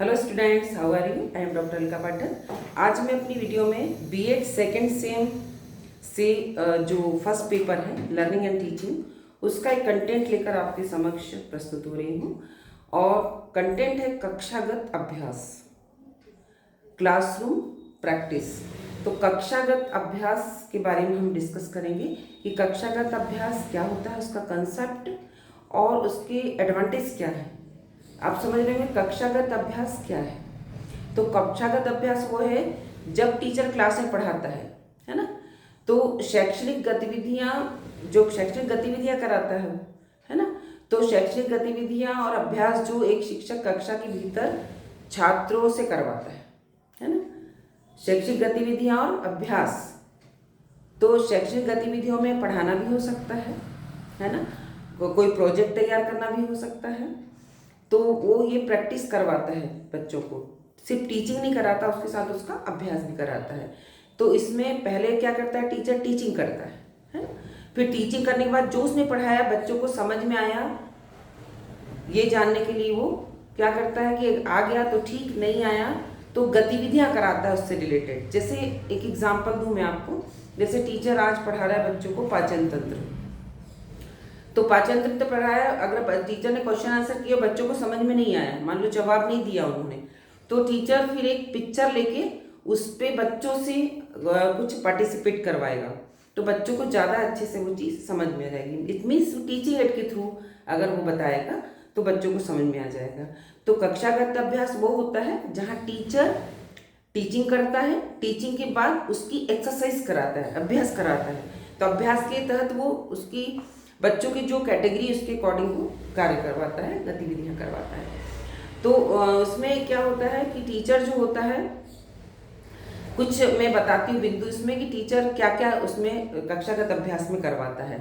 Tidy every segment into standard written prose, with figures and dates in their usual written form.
Hello students, how are you? I am doctor Alka Pathak. आज मैं अपनी वीडियो में बीएड सेकेंड सेम से जो फर्स्ट पेपर है लर्निंग एंड टीचिंग उसका एक कंटेंट लेकर आपके समक्ष प्रस्तुत हो रही हूँ। और कंटेंट है कक्षागत अभ्यास, क्लासरूम प्रैक्टिस। तो कक्षागत अभ्यास के बारे में हम डिस्कस करेंगे कि कक्षागत अभ्यास क्या होता है, उसका कंसेप्ट और उसके एडवांटेज क्या है। आप समझ रहे होंगे कक्षागत अभ्यास क्या है। तो कक्षागत अभ्यास वो है जब टीचर क्लास में पढ़ाता है ना, तो शैक्षणिक गतिविधियां कराता है ना। तो शैक्षणिक गतिविधियां और अभ्यास जो एक शिक्षक कक्षा के भीतर छात्रों से करवाता है ना। शैक्षिक गतिविधियां और अभ्यास, तो शैक्षणिक गतिविधियों में पढ़ाना भी हो सकता है ना, कोई प्रोजेक्ट तैयार करना भी हो सकता है। तो वो ये प्रैक्टिस करवाता है बच्चों को, सिर्फ टीचिंग नहीं कराता, उसके साथ उसका अभ्यास भी कराता है। तो इसमें पहले क्या करता है, टीचर टीचिंग करता है ना। फिर टीचिंग करने के बाद जो उसने पढ़ाया बच्चों को समझ में आया, ये जानने के लिए वो क्या करता है कि आ गया तो ठीक, नहीं आया तो गतिविधियां कराता है उससे रिलेटेड। जैसे एक एग्जाम्पल दूं मैं आपको, जैसे टीचर आज पढ़ा रहा है बच्चों को पाचन तंत्र, तो पाचन तंत्र पढ़ाया, अगर टीचर ने क्वेश्चन आंसर किया बच्चों को समझ में नहीं आया, मान लो जवाब नहीं दिया उन्होंने, तो टीचर फिर एक पिक्चर लेके उस पे बच्चों से कुछ पार्टिसिपेट करवाएगा, तो बच्चों को ज़्यादा अच्छे से वो चीज़ समझ में आ जाएगी। इट मीन्स टीचिंग एड के थ्रू अगर वो बताएगा तो बच्चों को समझ में आ जाएगा। तो कक्षागत अभ्यास वो होता है जहाँ टीचर टीचिंग करता है, टीचिंग के बाद उसकी एक्सरसाइज कराता है, अभ्यास कराता है। तो अभ्यास के तहत वो उसकी बच्चों की जो कैटेगरी उसके अकॉर्डिंग वो कार्य करवाता है, गतिविधियां करवाता है। तो उसमें क्या होता है कि टीचर जो होता है, कुछ मैं बताती हूँ बिंदु इसमें कि टीचर क्या क्या उसमें कक्षागत अभ्यास में करवाता है।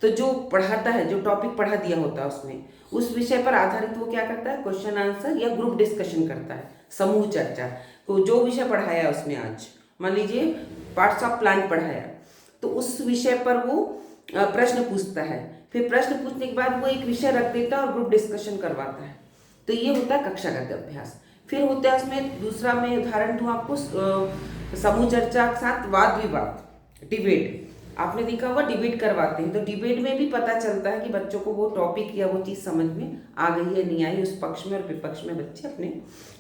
तो जो पढ़ाता है, जो टॉपिक पढ़ा दिया होता है उसमें, उस विषय पर आधारित वो क्या करता है, क्वेश्चन आंसर या ग्रुप डिस्कशन करता है, समूह चर्चा। तो जो विषय पढ़ाया उसमें, आज मान लीजिए पार्ट्स ऑफ प्लांट पढ़ाया, तो उस विषय पर वो प्रश्न पूछता है। फिर प्रश्न पूछने के बाद वो एक विषय रख देता है और ग्रुप डिस्कशन करवाता है। तो ये होता है कक्षागत अभ्यास। फिर होता है उसमें दूसरा, मैं उदाहरण दूँ आपको, समूह चर्चा के साथ वाद विवाद, डिबेट। आपने देखा होगा डिबेट करवाते हैं, तो डिबेट में भी पता चलता है कि बच्चों को वो टॉपिक या वो चीज़ समझ में आ गई है नहीं आई, उस पक्ष में और विपक्ष में बच्चे अपने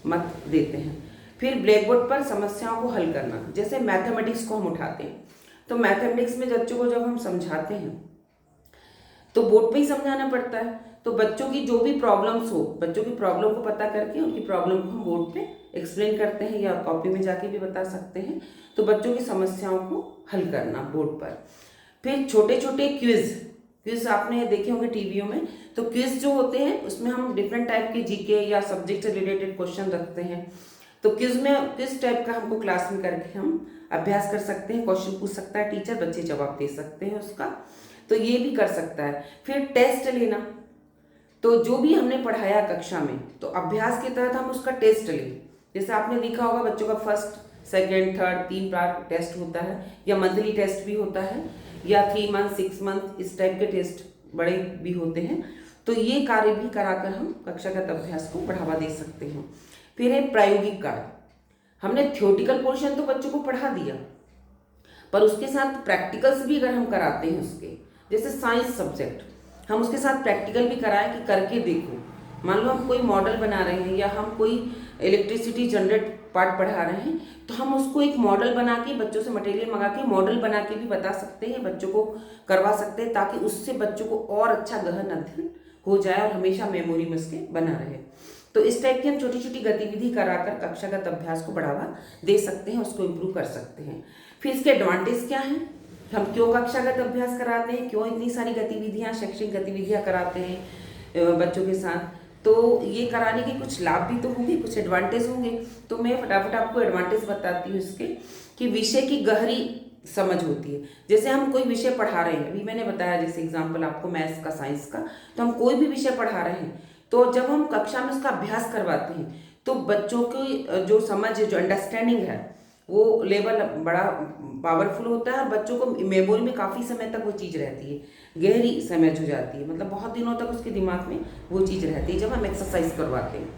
मत देते हैं। फिर ब्लैक बोर्ड पर समस्याओं को हल करना, जैसे मैथमेटिक्स को हम उठाते हैं, तो मैथमेटिक्स में बच्चों को जब हम समझाते हैं तो बोर्ड पे ही समझाना पड़ता है। तो बच्चों की जो भी प्रॉब्लम्स हो, बच्चों की प्रॉब्लम को पता करके उनकी प्रॉब्लम को हम बोर्ड पे एक्सप्लेन करते हैं या कॉपी में जाके भी बता सकते हैं। तो बच्चों की समस्याओं को हल करना बोर्ड पर। फिर छोटे छोटे क्विज आपने देखे होंगे टीवियों में, तो क्विज जो होते हैं उसमें हम डिफरेंट टाइप के जीके या सब्जेक्ट से रिलेटेड क्वेश्चन रखते हैं। तो क्विज में किस टाइप का हमको क्लास में करके हम अभ्यास कर सकते हैं, क्वेश्चन पूछ सकता है टीचर, बच्चे जवाब दे सकते हैं उसका, तो ये भी कर सकता है। फिर टेस्ट लेना, तो जो भी हमने पढ़ाया कक्षा में, तो अभ्यास के तहत हम उसका टेस्ट लें। जैसे आपने देखा होगा बच्चों का फर्स्ट, सेकेंड, थर्ड 3 बार टेस्ट होता है, या मंथली टेस्ट भी होता है, या 3 मंथ 6 मंथ इस टाइप के टेस्ट बड़े भी होते हैं। तो ये कार्य भी कराकर हम कक्षागत अभ्यास को बढ़ावा दे सकते हैं। फिर है प्रायोगिक कार्य। हमने थ्योरेटिकल पोर्शन तो बच्चों को पढ़ा दिया, पर उसके साथ प्रैक्टिकल्स भी अगर हम कराते हैं उसके, जैसे साइंस सब्जेक्ट, हम उसके साथ प्रैक्टिकल भी कराएं कि करके देखो। मान लो हम कोई मॉडल बना रहे हैं या हम कोई इलेक्ट्रिसिटी जनरेट पार्ट पढ़ा रहे हैं, तो हम उसको एक मॉडल बना के बच्चों से मटेरियल मंगा के मॉडल बना के भी बता सकते हैं, बच्चों को करवा सकते हैं, ताकि उससे बच्चों को और अच्छा गहन अध्ययन हो जाए और हमेशा मेमोरी में उसके बना रहे। तो इस टाइप की हम छोटी छोटी गतिविधि कराकर कक्षागत अभ्यास को बढ़ावा दे सकते हैं, उसको इम्प्रूव कर सकते हैं। फिर इसके एडवांटेज क्या हैं, हम क्यों कक्षागत अभ्यास कराते हैं, क्यों इतनी सारी गतिविधियां, शैक्षणिक गतिविधियां कराते हैं बच्चों के साथ। तो ये कराने के कुछ लाभ भी तो होंगे, कुछ एडवांटेज होंगे। तो मैं फटाफट आपको एडवांटेज बताती हूँ इसके, कि विषय की गहरी समझ होती है। जैसे हम कोई विषय पढ़ा रहे हैं, अभी मैंने बताया जैसे एग्जाम्पल आपको मैथ्स का, साइंस का, तो हम कोई भी विषय पढ़ा रहे हैं, तो जब हम कक्षा में उसका अभ्यास करवाते हैं तो बच्चों की जो समझ, जो अंडरस्टैंडिंग है, वो लेवल बड़ा पावरफुल होता है और बच्चों को मेमोरी में काफ़ी समय तक वो चीज़ रहती है, गहरी समझ हो जाती है, मतलब बहुत दिनों तक उसके दिमाग में वो चीज़ रहती है जब हम एक्सरसाइज करवाते हैं।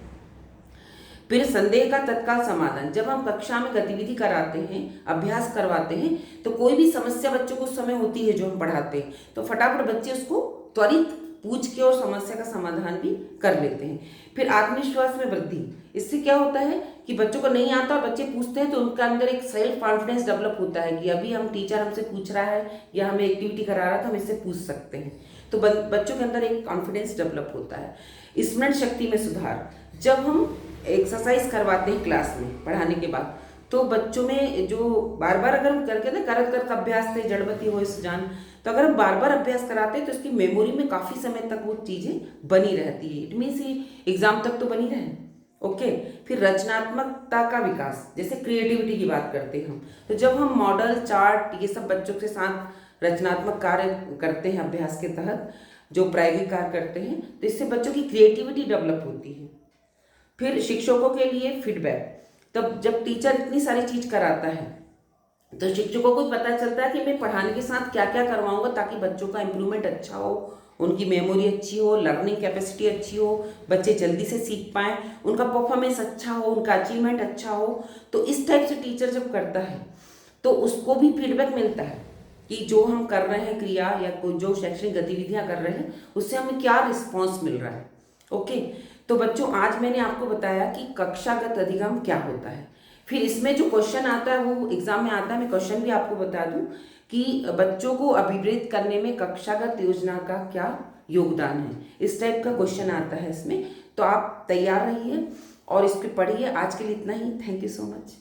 फिर संदेह का तत्काल समाधान, जब हम कक्षा में गतिविधि कराते हैं, अभ्यास करवाते हैं, तो कोई भी समस्या बच्चों को उस समय होती है जो हम पढ़ाते हैं, तो फटाफट बच्चे उसको त्वरित पूछ के और समस्या का समाधान भी कर लेते हैं। फिर आत्मविश्वास में वृद्धि, इससे क्या होता है कि बच्चों को नहीं आता और बच्चे पूछते हैं तो उनके अंदर एक सेल्फ कॉन्फिडेंस डेवलप होता है कि अभी हम टीचर हमसे पूछ रहा है या हमें एक्टिविटी करा रहा है तो हम इससे पूछ सकते हैं, तो बच्चों के अंदर एक कॉन्फिडेंस डेवलप होता है। स्मरण शक्ति में सुधार, जब हम एक्सरसाइज करवाते हैं क्लास में पढ़ाने के बाद, तो बच्चों में जो बार बार अगर हम करके ना करत करत अभ्यास थे जड़बती हो इस जान, तो अगर हम बार बार अभ्यास कराते हैं तो इसकी मेमोरी में काफ़ी समय तक वो चीज़ें बनी रहती है। इट मीन्स एग्जाम तक तो बनी रहे। ओके। फिर रचनात्मकता का विकास, जैसे क्रिएटिविटी की बात करते हैं हम, तो जब हम मॉडल चार्ट ये सब बच्चों के साथ रचनात्मक कार्य करते हैं अभ्यास के तहत, जो प्रायोगिक कार्य करते हैं, तो इससे बच्चों की क्रिएटिविटी डेवलप होती है। फिर शिक्षकों के लिए फीडबैक, तब जब टीचर इतनी सारी चीज कराता है तो शिक्षकों को पता चलता है कि मैं पढ़ाने के साथ क्या क्या करवाऊंगा ताकि बच्चों का इंप्रूवमेंट अच्छा हो, उनकी मेमोरी अच्छी हो, लर्निंग कैपेसिटी अच्छी हो, बच्चे जल्दी से सीख पाएं, उनका परफॉर्मेंस अच्छा हो, उनका अचीवमेंट अच्छा हो। तो इस टाइप से टीचर जब करता है तो उसको भी फीडबैक मिलता है कि जो हम कर रहे हैं क्रिया या कोई जो शैक्षणिक गतिविधियां कर रहे हैं उससे हमें क्या रिस्पॉन्स मिल रहा है। ओके। तो बच्चों आज मैंने आपको बताया कि कक्षागत अधिगम क्या होता है। फिर इसमें जो क्वेश्चन आता है वो एग्जाम में आता है, मैं क्वेश्चन भी आपको बता दूं कि बच्चों को अभिप्रेत करने में कक्षागत योजना का क्या योगदान है, इस टाइप का क्वेश्चन आता है इसमें। तो आप तैयार रहिए और इसको पढ़िए। आज के लिए इतना ही। Thank you so much.